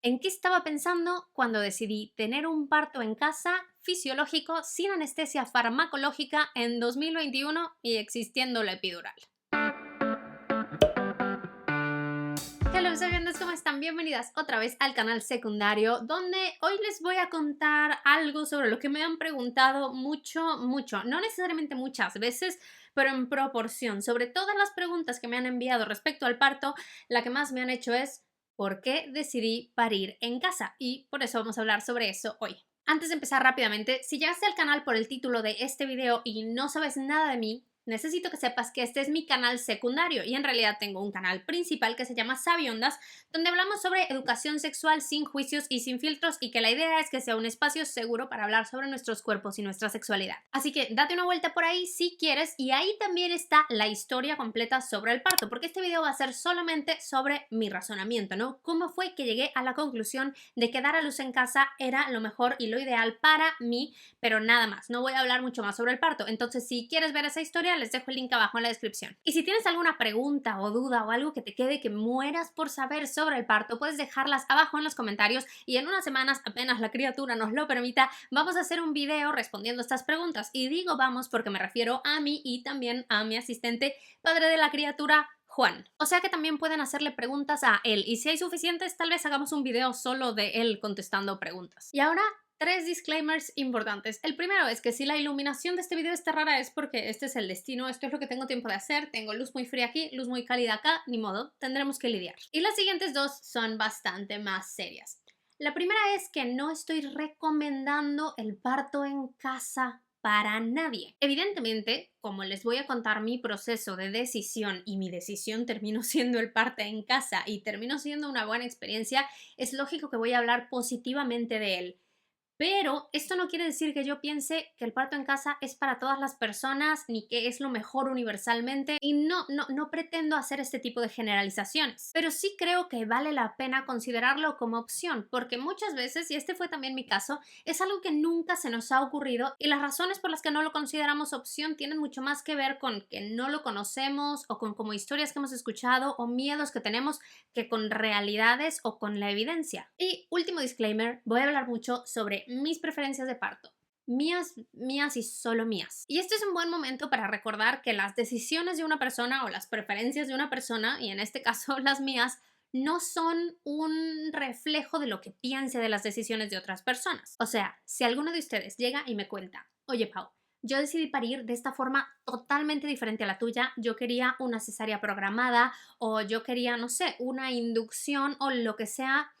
¿En qué estaba pensando cuando decidí tener un parto en casa fisiológico sin anestesia farmacológica en 2021 y existiendo la epidural? Hola, sabiendas, ¿cómo están? Bienvenidas otra vez al canal secundario, donde hoy les voy a contar algo sobre lo que me han preguntado mucho, no necesariamente muchas veces, pero en proporción. Sobre todas las preguntas que me han enviado respecto al parto, la que más me han hecho es ¿por qué decidí parir en casa? Y por eso vamos a hablar sobre eso hoy. Antes de empezar rápidamente, si llegaste al canal por el título de este video y no sabes nada de mí, necesito que sepas que este es mi canal secundario y en realidad tengo un canal principal que se llama Sabiondas, donde hablamos sobre educación sexual sin juicios y sin filtros y que la idea es que sea un espacio seguro para hablar sobre nuestros cuerpos y nuestra sexualidad. Así que date una vuelta por ahí si quieres y ahí también está la historia completa sobre el parto, porque este video va a ser solamente sobre mi razonamiento, ¿no? Cómo fue que llegué a la conclusión de que dar a luz en casa era lo mejor y lo ideal para mí, pero nada más, no voy a hablar mucho más sobre el parto. Entonces, si quieres ver esa historia, les dejo el link abajo en la descripción. Y si tienes alguna pregunta o duda o algo que te quede que mueras por saber sobre el parto, puedes dejarlas abajo en los comentarios y en unas semanas, apenas la criatura nos lo permita, vamos a hacer un video respondiendo estas preguntas. Y digo vamos porque me refiero a mí y también a mi asistente, padre de la criatura, Juan. O sea que también pueden hacerle preguntas a él y si hay suficientes, tal vez hagamos un video solo de él contestando preguntas. Y ahora, tres disclaimers importantes. El primero es que si la iluminación de este video está rara es porque este es el destino, esto es lo que tengo tiempo de hacer, tengo luz muy fría aquí, luz muy cálida acá, ni modo, tendremos que lidiar. Y las siguientes dos son bastante más serias. La primera es que no estoy recomendando el parto en casa para nadie. Evidentemente, como les voy a contar mi proceso de decisión y mi decisión terminó siendo el parto en casa y terminó siendo una buena experiencia, es lógico que voy a hablar positivamente de él. Pero esto no quiere decir que yo piense que el parto en casa es para todas las personas ni que es lo mejor universalmente y no pretendo hacer este tipo de generalizaciones. Pero sí creo que vale la pena considerarlo como opción porque muchas veces, y este fue también mi caso, es algo que nunca se nos ha ocurrido y las razones por las que no lo consideramos opción tienen mucho más que ver con que no lo conocemos o con como historias que hemos escuchado o miedos que tenemos que con realidades o con la evidencia. Y último disclaimer, voy a hablar mucho sobre mis preferencias de parto. Mías y solo mías. Y este es un buen momento para recordar que las decisiones de una persona o las preferencias de una persona, y en este caso las mías, no son un reflejo de lo que piense de las decisiones de otras personas. O sea, si alguno de ustedes llega y me cuenta, oye Pau, yo decidí parir de esta forma totalmente diferente a la tuya, yo quería una cesárea programada o yo quería, no sé, una inducción o lo que sea,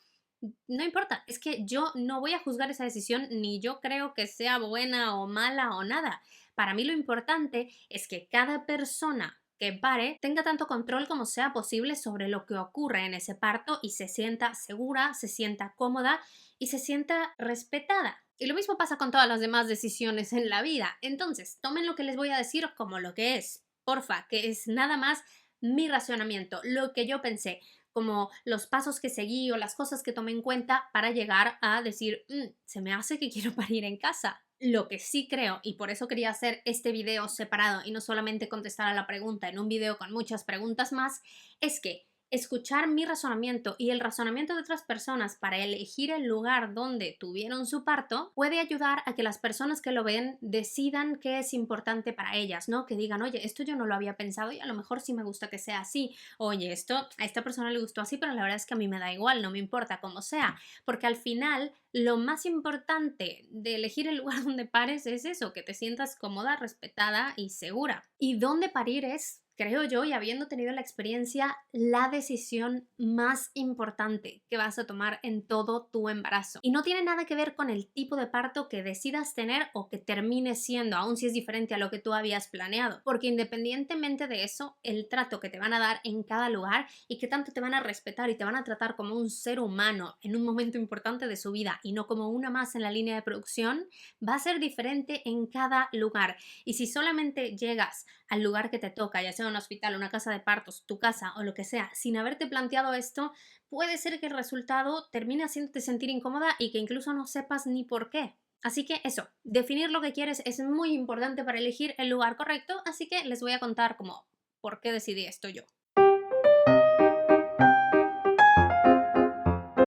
no importa, es que yo no voy a juzgar esa decisión ni yo creo que sea buena o mala o nada. Para mí lo importante es que cada persona que pare tenga tanto control como sea posible sobre lo que ocurre en ese parto y se sienta segura, se sienta cómoda y se sienta respetada. Y lo mismo pasa con todas las demás decisiones en la vida. Entonces, tomen lo que les voy a decir como lo que es, porfa, que es nada más mi racionamiento, lo que yo pensé, como los pasos que seguí o las cosas que tomé en cuenta para llegar a decir, se me hace que quiero parir en casa. Lo que sí creo, y por eso quería hacer este video separado y no solamente contestar a la pregunta en un video con muchas preguntas más, es que escuchar mi razonamiento y el razonamiento de otras personas para elegir el lugar donde tuvieron su parto puede ayudar a que las personas que lo ven decidan qué es importante para ellas, ¿no? Que digan, oye, esto yo no lo había pensado y a lo mejor sí me gusta que sea así. Oye, esto a esta persona le gustó así, pero la verdad es que a mí me da igual, no me importa cómo sea, porque al final lo más importante de elegir el lugar donde pares es eso, que te sientas cómoda, respetada y segura. Y dónde parir es, creo yo, y habiendo tenido la experiencia, la decisión más importante que vas a tomar en todo tu embarazo. Y no tiene nada que ver con el tipo de parto que decidas tener o que termine siendo, aun si es diferente a lo que tú habías planeado. Porque independientemente de eso, el trato que te van a dar en cada lugar y que tanto te van a respetar y te van a tratar como un ser humano en un momento importante de su vida y no como una más en la línea de producción, va a ser diferente en cada lugar. Y si solamente llegas al lugar que te toca, ya sea un hospital, una casa de partos, tu casa o lo que sea, sin haberte planteado esto, puede ser que el resultado termine haciéndote sentir incómoda y que incluso no sepas ni por qué. Así que eso, definir lo que quieres es muy importante para elegir el lugar correcto, así que les voy a contar como por qué decidí esto yo.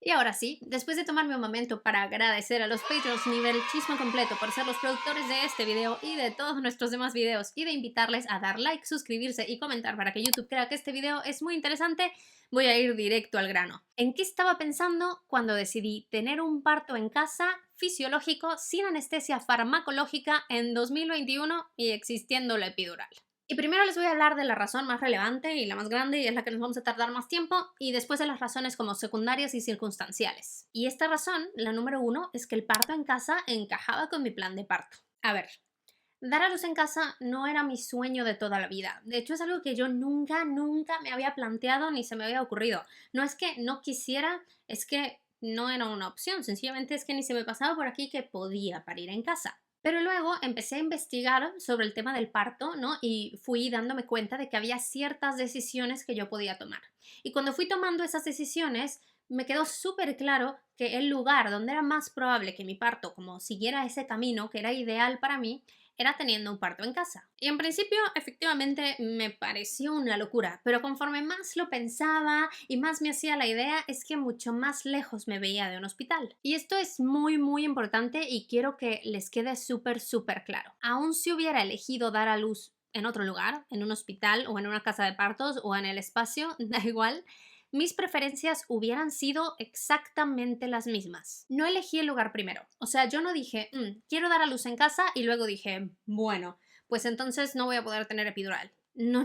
Y ahora sí, después de tomarme un momento para agradecer a los Patreons nivel chisme completo por ser los productores de este video y de todos nuestros demás videos y de invitarles a dar like, suscribirse y comentar para que YouTube crea que este video es muy interesante, voy a ir directo al grano. ¿En qué estaba pensando cuando decidí tener un parto en casa fisiológico sin anestesia farmacológica en 2021 y existiendo la epidural? Y primero les voy a hablar de la razón más relevante y la más grande, y es la que nos vamos a tardar más tiempo, y después de las razones como secundarias y circunstanciales. Y esta razón, la número uno, es que el parto en casa encajaba con mi plan de parto. A ver, dar a luz en casa no era mi sueño de toda la vida. De hecho, es algo que yo nunca me había planteado ni se me había ocurrido. No es que no quisiera, es que no era una opción. Sencillamente es que ni se me pasaba por aquí que podía parir en casa. Pero luego empecé a investigar sobre el tema del parto, ¿no? Y fui dándome cuenta de que había ciertas decisiones que yo podía tomar. Y cuando fui tomando esas decisiones, me quedó súper claro que el lugar donde era más probable que mi parto como siguiera ese camino que era ideal para mí era teniendo un parto en casa. Y en principio, efectivamente, me pareció una locura, pero conforme más lo pensaba y más me hacía la idea, es que mucho más lejos me veía de un hospital. Y esto es muy importante y quiero que les quede súper claro. Aun si hubiera elegido dar a luz en otro lugar, en un hospital o en una casa de partos o en el espacio, da igual, mis preferencias hubieran sido exactamente las mismas. No elegí el lugar primero. O sea, yo no dije, quiero dar a luz en casa y luego dije, bueno, pues entonces no voy a poder tener epidural. No.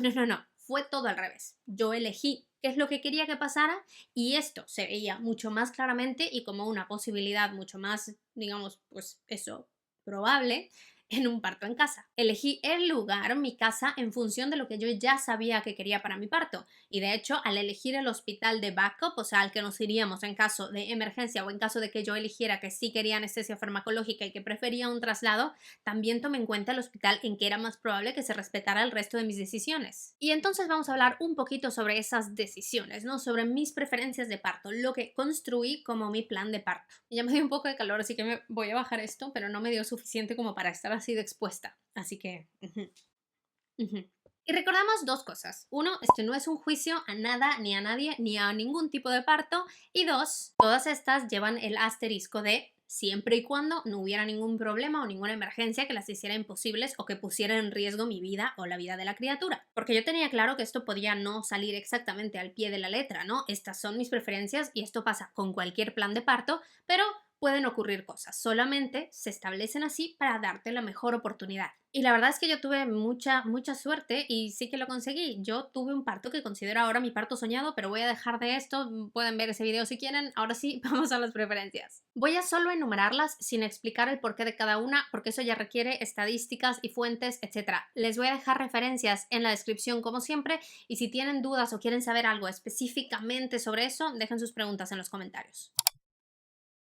Fue todo al revés. Yo elegí qué es lo que quería que pasara y esto se veía mucho más claramente y como una posibilidad mucho más, digamos, pues eso, probable en un parto en casa. Elegí el lugar, mi casa, en función de lo que yo ya sabía que quería para mi parto. Y de hecho, al elegir el hospital de backup, o sea, al que nos iríamos en caso de emergencia o en caso de que yo eligiera que sí quería anestesia farmacológica y que prefería un traslado, también tomé en cuenta el hospital en que era más probable que se respetara el resto de mis decisiones. Y entonces vamos a hablar un poquito sobre esas decisiones, ¿no? Sobre mis preferencias de parto, lo que construí como mi plan de parto. Y ya me dio un poco de calor, así que me voy a bajar esto, pero no me dio suficiente como para estar así de expuesta. Así que... Y recordamos dos cosas. Uno, este no es un juicio a nada, ni a nadie, ni a ningún tipo de parto. Y dos, todas estas llevan el asterisco de siempre y cuando no hubiera ningún problema o ninguna emergencia que las hiciera imposibles o que pusiera en riesgo mi vida o la vida de la criatura. Porque yo tenía claro que esto podía no salir exactamente al pie de la letra, ¿no? Estas son mis preferencias y esto pasa con cualquier plan de parto, pero pueden ocurrir cosas, solamente se establecen así para darte la mejor oportunidad. Y la verdad es que yo tuve mucha suerte y sí que lo conseguí. Yo tuve un parto que considero ahora mi parto soñado, pero voy a dejar de esto, pueden ver ese video si quieren. Ahora sí, vamos a las preferencias. Voy a solo enumerarlas sin explicar el porqué de cada una, porque eso ya requiere estadísticas y fuentes, etc. Les voy a dejar referencias en la descripción como siempre, y si tienen dudas o quieren saber algo específicamente sobre eso, dejen sus preguntas en los comentarios.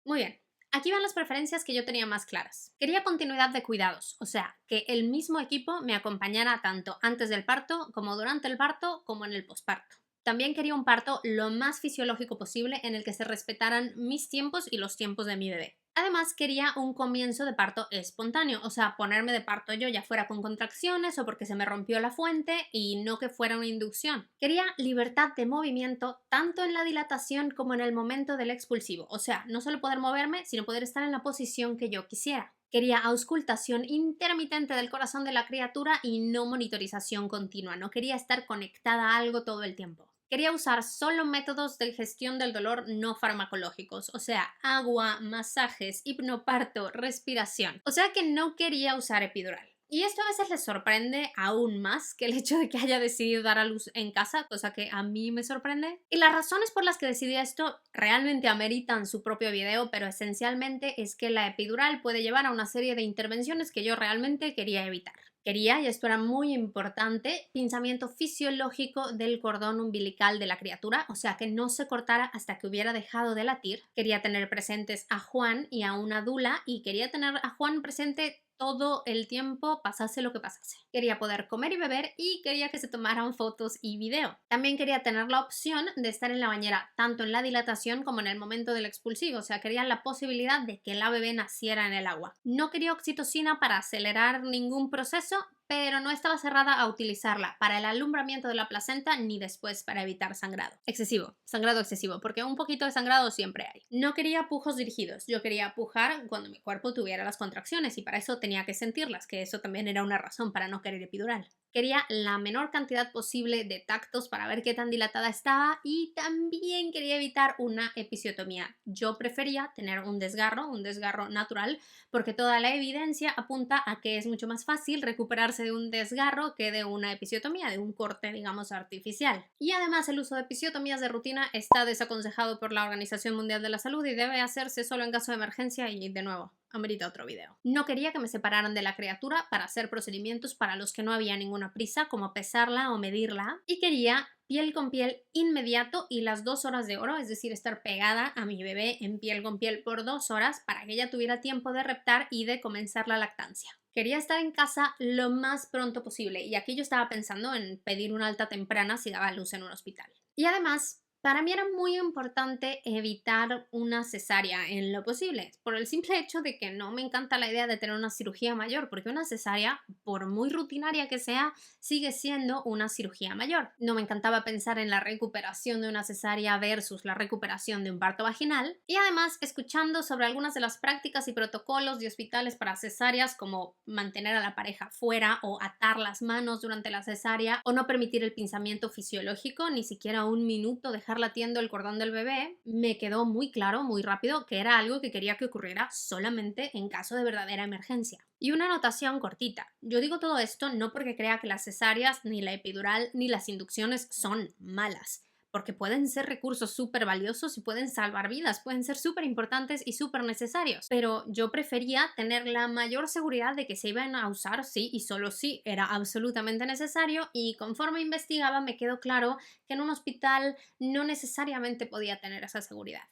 Muy bien, aquí van las preferencias que yo tenía más claras. Quería continuidad de cuidados, o sea, que el mismo equipo me acompañara tanto antes del parto, como durante el parto, como en el posparto. También quería un parto lo más fisiológico posible en el que se respetaran mis tiempos y los tiempos de mi bebé. Además, quería un comienzo de parto espontáneo, o sea, ponerme de parto yo ya fuera con contracciones o porque se me rompió la fuente y no que fuera una inducción. Quería libertad de movimiento tanto en la dilatación como en el momento del expulsivo, o sea, no solo poder moverme, sino poder estar en la posición que yo quisiera. Quería auscultación intermitente del corazón de la criatura y no monitorización continua, no quería estar conectada a algo todo el tiempo. Quería usar solo métodos de gestión del dolor no farmacológicos, o sea, agua, masajes, hipnoparto, respiración. O sea que no quería usar epidural. Y esto a veces les sorprende aún más que el hecho de que haya decidido dar a luz en casa, cosa que a mí me sorprende. Y las razones por las que decidí esto realmente ameritan su propio video, pero esencialmente es que la epidural puede llevar a una serie de intervenciones que yo realmente quería evitar. Quería, y esto era muy importante, pinzamiento fisiológico del cordón umbilical de la criatura, o sea, que no se cortara hasta que hubiera dejado de latir. Quería tener presentes a Juan y a una dula, y quería tener a Juan presente todo el tiempo, pasase lo que pasase. Quería poder comer y beber y quería que se tomaran fotos y video. También quería tener la opción de estar en la bañera tanto en la dilatación como en el momento del expulsivo, o sea, quería la posibilidad de que la bebé naciera en el agua. No quería oxitocina para acelerar ningún proceso, pero no estaba cerrada a utilizarla para el alumbramiento de la placenta ni después para evitar sangrado excesivo, porque un poquito de sangrado siempre hay. No quería pujos dirigidos, yo quería pujar cuando mi cuerpo tuviera las contracciones y para eso tenía que sentirlas, que eso también era una razón para no querer epidural. Quería la menor cantidad posible de tactos para ver qué tan dilatada estaba y también quería evitar una episiotomía. Yo prefería tener un desgarro natural, porque toda la evidencia apunta a que es mucho más fácil recuperarse de un desgarro que de una episiotomía, de un corte, digamos, artificial. Y además el uso de episiotomías de rutina está desaconsejado por la Organización Mundial de la Salud y debe hacerse solo en caso de emergencia y, de nuevo, amerita otro video. No quería que me separaran de la criatura para hacer procedimientos para los que no había ninguna prisa, como pesarla o medirla, y quería piel con piel inmediato y las 2 horas de oro, es decir, estar pegada a mi bebé en piel con piel por 2 horas para que ella tuviera tiempo de reptar y de comenzar la lactancia. Quería estar en casa lo más pronto posible y aquí yo estaba pensando en pedir una alta temprana si daba a luz en un hospital. Y además, para mí era muy importante evitar una cesárea en lo posible, por el simple hecho de que no me encanta la idea de tener una cirugía mayor, porque una cesárea, por muy rutinaria que sea, sigue siendo una cirugía mayor. No me encantaba pensar en la recuperación de una cesárea versus la recuperación de un parto vaginal, y además escuchando sobre algunas de las prácticas y protocolos de hospitales para cesáreas, como mantener a la pareja fuera o atar las manos durante la cesárea o no permitir el pinzamiento fisiológico, ni siquiera un minuto dejar latiendo el cordón del bebé, me quedó muy claro, muy rápido, que era algo que quería que ocurriera solamente en caso de verdadera emergencia. Y una anotación cortita. Yo digo todo esto no porque crea que las cesáreas, ni la epidural, ni las inducciones son malas, porque pueden ser recursos súper valiosos y pueden salvar vidas, pueden ser súper importantes y súper necesarios. Pero yo prefería tener la mayor seguridad de que se iban a usar sí y solo si era absolutamente necesario, y conforme investigaba me quedó claro que en un hospital no necesariamente podía tener esa seguridad.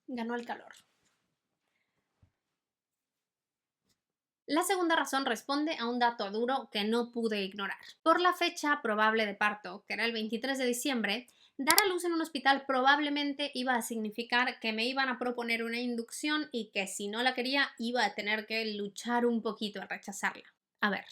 Ganó el calor. La segunda razón responde a un dato duro que no pude ignorar. Por la fecha probable de parto, que era el 23 de diciembre, dar a luz en un hospital probablemente iba a significar que me iban a proponer una inducción y que si no la quería iba a tener que luchar un poquito a rechazarla. A ver,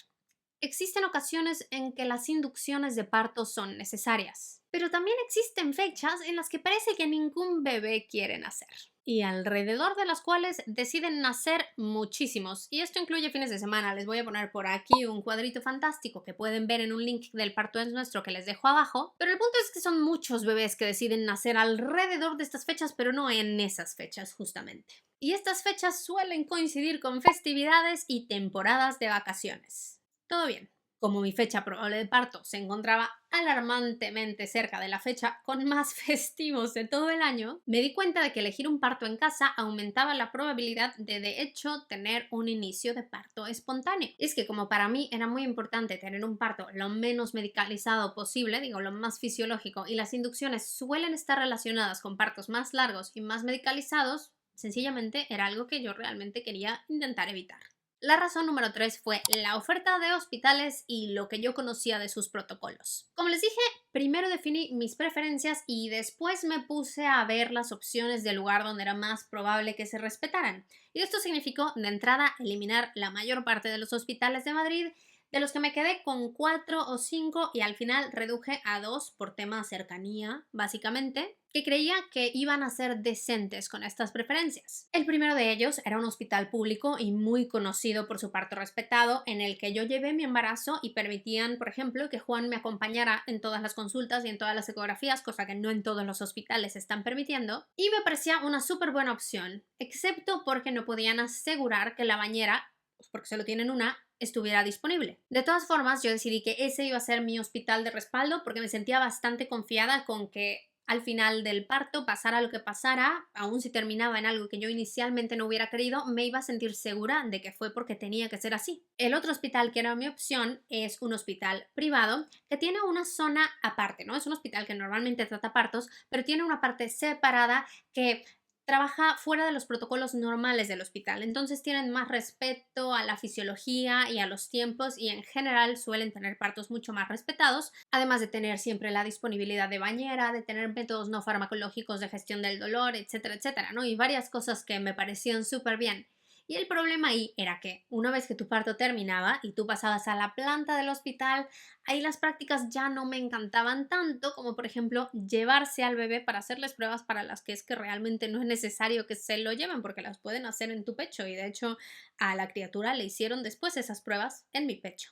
existen ocasiones en que las inducciones de parto son necesarias, pero también existen fechas en las que parece que ningún bebé quiere nacer, y alrededor de las cuales deciden nacer muchísimos. Y esto incluye fines de semana. Les voy a poner por aquí un cuadrito fantástico que pueden ver en un link del Parto es Nuestro que les dejo abajo. Pero el punto es que son muchos bebés que deciden nacer alrededor de estas fechas, pero no en esas fechas justamente. Y estas fechas suelen coincidir con festividades y temporadas de vacaciones. Todo bien. Como mi fecha probable de parto se encontraba alarmantemente cerca de la fecha con más festivos de todo el año, me di cuenta de que elegir un parto en casa aumentaba la probabilidad de hecho, tener un inicio de parto espontáneo. Es que como para mí era muy importante tener un parto lo menos medicalizado posible, digo, lo más fisiológico, y las inducciones suelen estar relacionadas con partos más largos y más medicalizados, sencillamente era algo que yo realmente quería intentar evitar. La razón número 3 fue la oferta de hospitales y lo que yo conocía de sus protocolos. Como les dije, primero definí mis preferencias y después me puse a ver las opciones del lugar donde era más probable que se respetaran. Y esto significó, de entrada, eliminar la mayor parte de los hospitales de Madrid, de los que me quedé con 4 o 5 y al final reduje a 2 por tema de cercanía, básicamente, que creía que iban a ser decentes con estas preferencias. El primero de ellos era un hospital público y muy conocido por su parto respetado, en el que yo llevé mi embarazo y permitían, por ejemplo, que Juan me acompañara en todas las consultas y en todas las ecografías, cosa que no en todos los hospitales están permitiendo, y me parecía una súper buena opción, excepto porque no podían asegurar que la bañera, pues porque solo tienen una, estuviera disponible. De todas formas, yo decidí que ese iba a ser mi hospital de respaldo porque me sentía bastante confiada con que al final del parto, pasara lo que pasara, aun si terminaba en algo que yo inicialmente no hubiera querido, me iba a sentir segura de que fue porque tenía que ser así. El otro hospital que era mi opción es un hospital privado que tiene una zona aparte, ¿no? Es un hospital que normalmente trata partos, pero tiene una parte separada que trabaja fuera de los protocolos normales del hospital, entonces tienen más respeto a la fisiología y a los tiempos y en general suelen tener partos mucho más respetados, además de tener siempre la disponibilidad de bañera, de tener métodos no farmacológicos de gestión del dolor, etcétera, etcétera, ¿no? Y varias cosas que me parecían súper bien. Y el problema ahí era que una vez que tu parto terminaba y tú pasabas a la planta del hospital, ahí las prácticas ya no me encantaban tanto, como por ejemplo llevarse al bebé para hacerles pruebas para las que es que realmente no es necesario que se lo lleven porque las pueden hacer en tu pecho, y de hecho a la criatura le hicieron después esas pruebas en mi pecho.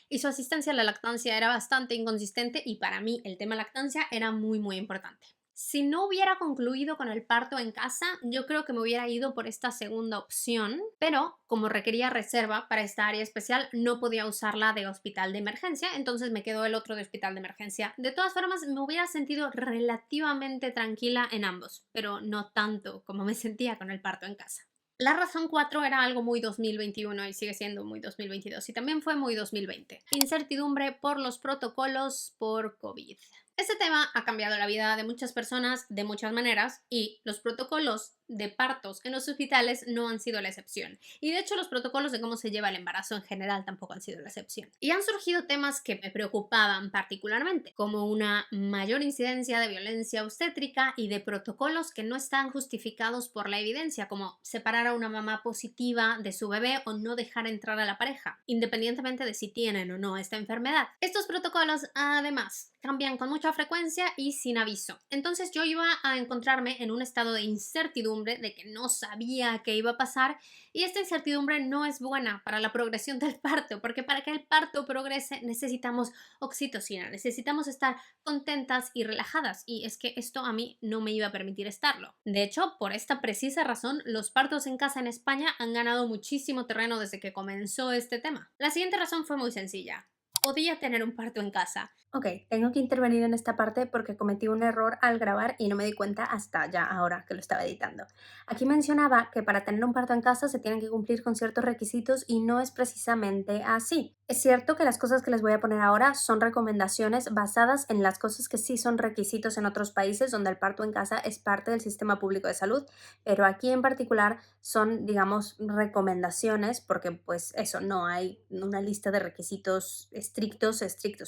Y su asistencia a la lactancia era bastante inconsistente, y para mí el tema lactancia era muy importante. Si no hubiera concluido con el parto en casa, yo creo que me hubiera ido por esta segunda opción, pero como requería reserva para esta área especial, no podía usarla de hospital de emergencia, entonces me quedó el otro de hospital de emergencia. De todas formas, me hubiera sentido relativamente tranquila en ambos, pero no tanto como me sentía con el parto en casa. La razón 4 era algo muy 2021 y sigue siendo muy 2022, y también fue muy 2020. Incertidumbre por los protocolos por COVID. Este tema ha cambiado la vida de muchas personas de muchas maneras, y los protocolos de partos en los hospitales no han sido la excepción. Y de hecho los protocolos de cómo se lleva el embarazo en general tampoco han sido la excepción. Y han surgido temas que me preocupaban particularmente, como una mayor incidencia de violencia obstétrica y de protocolos que no están justificados por la evidencia, como separar a una mamá positiva de su bebé o no dejar entrar a la pareja, independientemente de si tienen o no esta enfermedad. Estos protocolos, además, cambian con mucha frecuencia y sin aviso. Entonces yo iba a encontrarme en un estado de incertidumbre, de que no sabía qué iba a pasar, y esta incertidumbre no es buena para la progresión del parto, porque para que el parto progrese necesitamos oxitocina, necesitamos estar contentas y relajadas, y es que esto a mí no me iba a permitir estarlo. De hecho, por esta precisa razón, los partos en casa en España han ganado muchísimo terreno desde que comenzó este tema. La siguiente razón fue muy sencilla: podía tener un parto en casa. Ok, tengo que intervenir en esta parte porque cometí un error al grabar y no me di cuenta hasta ya ahora que lo estaba editando. Aquí mencionaba que para tener un parto en casa se tienen que cumplir con ciertos requisitos y no es precisamente así. Es cierto que las cosas que les voy a poner ahora son recomendaciones basadas en las cosas que sí son requisitos en otros países donde el parto en casa es parte del sistema público de salud, pero aquí en particular son, digamos, recomendaciones porque pues eso, no hay una lista de requisitos estrictos,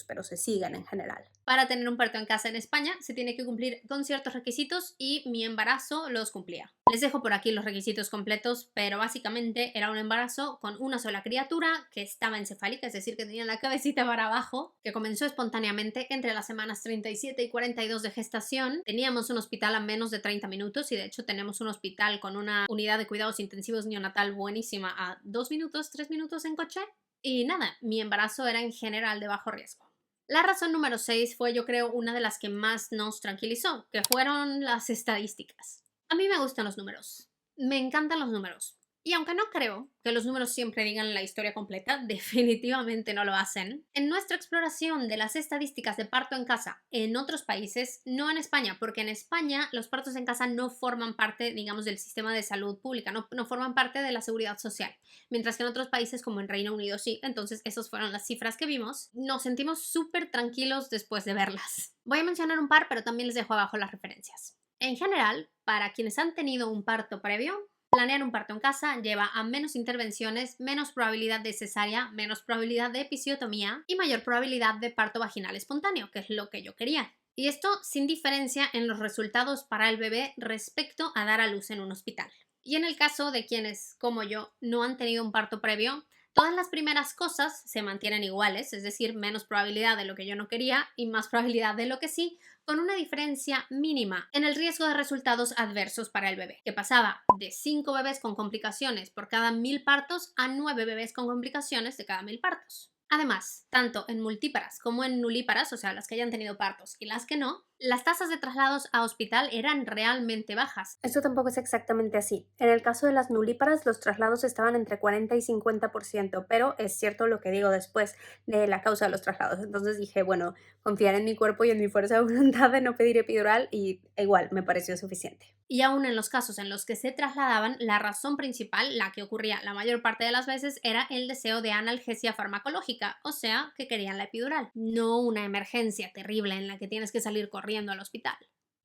pero se siguen en general. Para tener un parto en casa en España se tiene que cumplir con ciertos requisitos, y mi embarazo los cumplía. Les dejo por aquí los requisitos completos, pero básicamente era un embarazo con una sola criatura que estaba encefálica, es decir, que tenía la cabecita para abajo, que comenzó espontáneamente entre las semanas 37 y 42 de gestación. Teníamos un hospital a menos de 30 minutos, y de hecho tenemos un hospital con una unidad de cuidados intensivos neonatal buenísima a 2 minutos, 3 minutos en coche. Y nada, mi embarazo era en general de bajo riesgo. La razón número 6 fue, yo creo, una de las que más nos tranquilizó, que fueron las estadísticas. A mí me gustan los números, me encantan los números. Y aunque no creo que los números siempre digan la historia completa, definitivamente no lo hacen. En nuestra exploración de las estadísticas de parto en casa en otros países, no en España, porque en España los partos en casa no forman parte, digamos, del sistema de salud pública, no forman parte de la seguridad social, mientras que en otros países como en Reino Unido sí. Entonces esas fueron las cifras que vimos. Nos sentimos súper tranquilos después de verlas. Voy a mencionar un par, pero también les dejo abajo las referencias. En general, para quienes han tenido un parto previo, planear un parto en casa lleva a menos intervenciones, menos probabilidad de cesárea, menos probabilidad de episiotomía y mayor probabilidad de parto vaginal espontáneo, que es lo que yo quería. Y esto sin diferencia en los resultados para el bebé respecto a dar a luz en un hospital. Y en el caso de quienes, como yo, no han tenido un parto previo, todas las primeras cosas se mantienen iguales, es decir, menos probabilidad de lo que yo no quería y más probabilidad de lo que sí, con una diferencia mínima en el riesgo de resultados adversos para el bebé, que pasaba de 5 bebés con complicaciones por cada 1000 partos a 9 bebés con complicaciones de cada 1000 partos. Además, tanto en multíparas como en nulíparas, o sea, las que hayan tenido partos y las que no, las tasas de traslados a hospital eran realmente bajas. Esto tampoco es exactamente así. En el caso de las nulíparas, los traslados estaban entre 40 y 50%, pero es cierto lo que digo después de la causa de los traslados. Entonces dije, bueno, confiar en mi cuerpo y en mi fuerza de voluntad de no pedir epidural, y igual me pareció suficiente. Y aún en los casos en los que se trasladaban, la razón principal, la que ocurría la mayor parte de las veces, era el deseo de analgesia farmacológica, o sea, que querían la epidural, no una emergencia terrible en la que tienes que salir corriendo al hospital.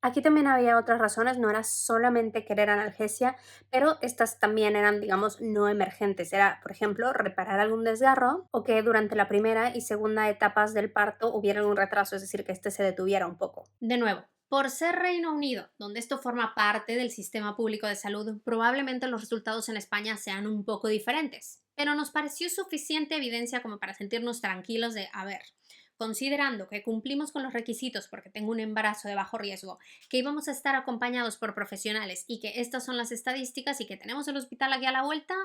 Aquí también había otras razones, no era solamente querer analgesia, pero estas también eran, digamos, no emergentes. Era, por ejemplo, reparar algún desgarro o que durante la primera y segunda etapas del parto hubiera algún retraso, es decir, que este se detuviera un poco. De nuevo, Por ser Reino Unido, donde esto forma parte del sistema público de salud, probablemente los resultados en España sean un poco diferentes, pero nos pareció suficiente evidencia como para sentirnos tranquilos de, a ver, considerando que cumplimos con los requisitos porque tengo un embarazo de bajo riesgo, que íbamos a estar acompañados por profesionales y que estas son las estadísticas y que tenemos el hospital aquí a la vuelta,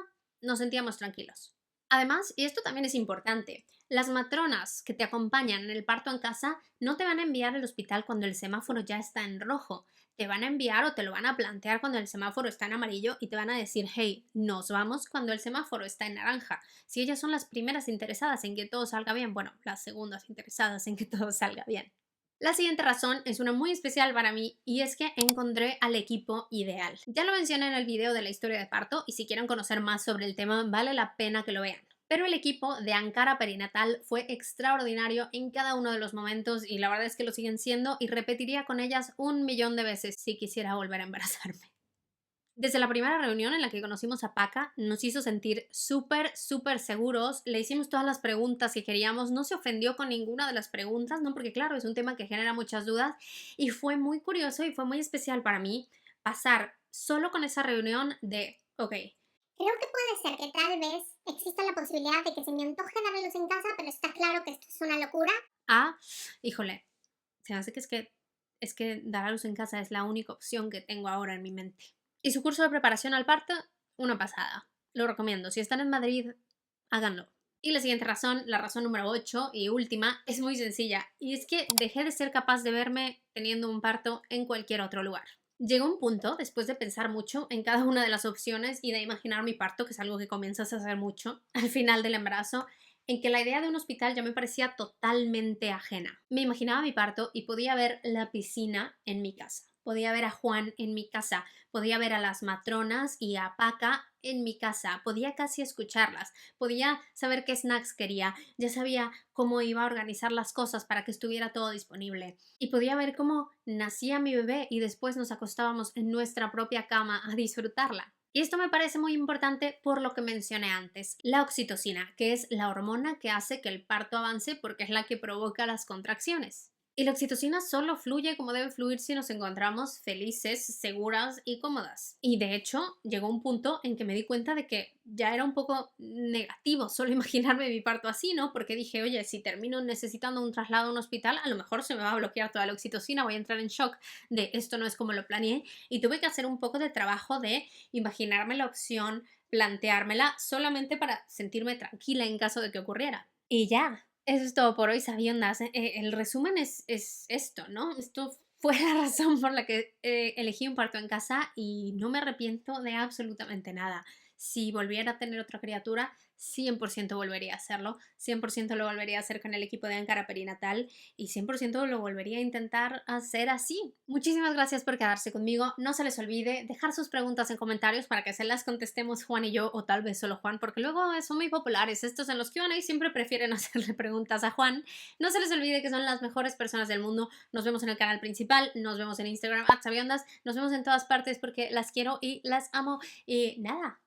nos sentíamos tranquilos. Además, y esto también es importante, las matronas que te acompañan en el parto en casa no te van a enviar al hospital cuando el semáforo ya está en rojo. Te van a enviar o te lo van a plantear cuando el semáforo está en amarillo y te van a decir, hey, nos vamos cuando el semáforo está en naranja. Si ellas son las primeras interesadas en que todo salga bien, bueno, las segundas interesadas en que todo salga bien. La siguiente razón es una muy especial para mí y es que encontré al equipo ideal. Ya lo mencioné en el video de la historia de parto y si quieren conocer más sobre el tema vale la pena que lo vean. Pero el equipo de Ankara Perinatal fue extraordinario en cada uno de los momentos y la verdad es que lo siguen siendo y repetiría con ellas 1.000.000 de veces si quisiera volver a embarazarme. Desde la primera reunión en la que conocimos a Paca, nos hizo sentir súper seguros, le hicimos todas las preguntas que queríamos, no se ofendió con ninguna de las preguntas, ¿no? Porque claro, es un tema que genera muchas dudas y fue muy curioso y fue muy especial para mí pasar solo con esa reunión de, ok, Creo que puede ser que tal vez exista la posibilidad de que se me antoje dar a luz en casa, pero está claro que esto es una locura. a, híjole, se me hace que es que dar a luz en casa es la única opción que tengo ahora en mi mente. Y su curso de preparación al parto, una pasada. Lo recomiendo. Si están en Madrid, háganlo. Y la siguiente razón, la razón número 8 y última, es muy sencilla. Y es que dejé de ser capaz de verme teniendo un parto en cualquier otro lugar. Llegó un punto, después de pensar mucho en cada una de las opciones y de imaginar mi parto, que es algo que comienzas a hacer mucho al final del embarazo, en que la idea de un hospital ya me parecía totalmente ajena. Me imaginaba mi parto y podía ver la piscina en mi casa. Podía ver a Juan en mi casa, podía ver a las matronas y a Paca en mi casa, podía casi escucharlas, podía saber qué snacks quería, ya sabía cómo iba a organizar las cosas para que estuviera todo disponible y podía ver cómo nacía mi bebé y después nos acostábamos en nuestra propia cama a disfrutarla. Y esto me parece muy importante por lo que mencioné antes, la oxitocina, que es la hormona que hace que el parto avance porque es la que provoca las contracciones. Y la oxitocina solo fluye como debe fluir si nos encontramos felices, seguras y cómodas. Y de hecho, llegó un punto en que me di cuenta de que ya era un poco negativo solo imaginarme mi parto así, ¿no? Porque dije, oye, si termino necesitando un traslado a un hospital, a lo mejor se me va a bloquear toda la oxitocina, voy a entrar en shock de esto no es como lo planeé. Y tuve que hacer un poco de trabajo de imaginarme la opción, planteármela solamente para sentirme tranquila en caso de que ocurriera. Y ya, eso es todo por hoy, sabiondas. El resumen es esto, ¿no? Esto fue la razón por la que elegí un parto en casa y no me arrepiento de absolutamente nada. Si volviera a tener otra criatura, 100% volvería a hacerlo, 100% lo volvería a hacer con el equipo de Ankara Perinatal y 100% lo volvería a intentar hacer así. Muchísimas gracias por quedarse conmigo. No se les olvide dejar sus preguntas en comentarios para que se las contestemos Juan y yo, o tal vez solo Juan, porque luego son muy populares. Estos en los Q&A siempre prefieren hacerle preguntas a Juan. No se les olvide que son las mejores personas del mundo. Nos vemos en el canal principal, nos vemos en Instagram, @sabiondas, nos vemos en todas partes porque las quiero y las amo. Y nada.